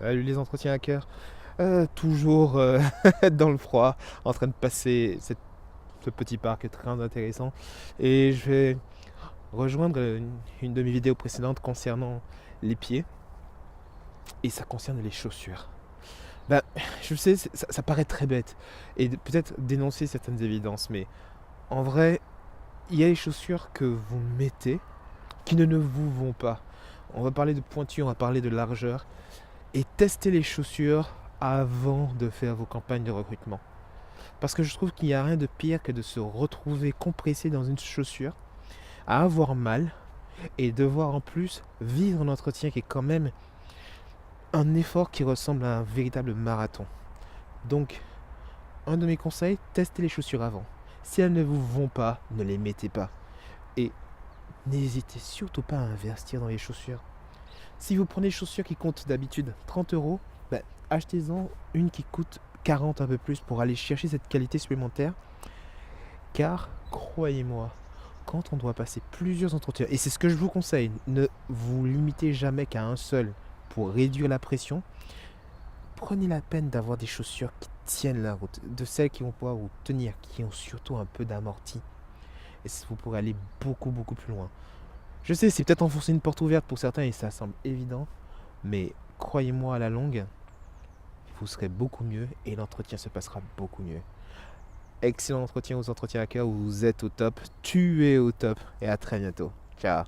Salut les entretiens hackers. Toujours dans le froid, en train de passer ce petit parc très intéressant. Et je vais rejoindre une de mes vidéos précédentes concernant les pieds. Et ça concerne les chaussures. Ben, je sais, ça paraît très bête. Et peut-être dénoncer certaines évidences. Mais en vrai, il y a les chaussures que vous mettez qui ne vous vont pas. On va parler de pointure, on va parler de largeur. Et testez les chaussures avant de faire vos campagnes de recrutement. Parce que je trouve qu'il n'y a rien de pire que de se retrouver compressé dans une chaussure, à avoir mal et devoir en plus vivre un entretien qui est quand même un effort qui ressemble à un véritable marathon. Donc, un de mes conseils, testez les chaussures avant. Si elles ne vous vont pas, ne les mettez pas. Et n'hésitez surtout pas à investir dans les chaussures. Si vous prenez des chaussures qui coûtent d'habitude 30 euros, ben, achetez-en une qui coûte 40 un peu plus pour aller chercher cette qualité supplémentaire. Car, croyez-moi, quand on doit passer plusieurs entretiens, et c'est ce que je vous conseille, ne vous limitez jamais qu'à un seul pour réduire la pression. Prenez la peine d'avoir des chaussures qui tiennent la route, de celles qui vont pouvoir vous tenir, qui ont surtout un peu d'amorti. Et vous pourrez aller beaucoup plus loin. Je sais, c'est peut-être enfoncer une porte ouverte pour certains et ça semble évident, mais croyez-moi, à la longue, vous serez beaucoup mieux et l'entretien se passera beaucoup mieux. Excellent entretien aux entretiens hackers où vous êtes au top, tuez au top et à très bientôt. Ciao.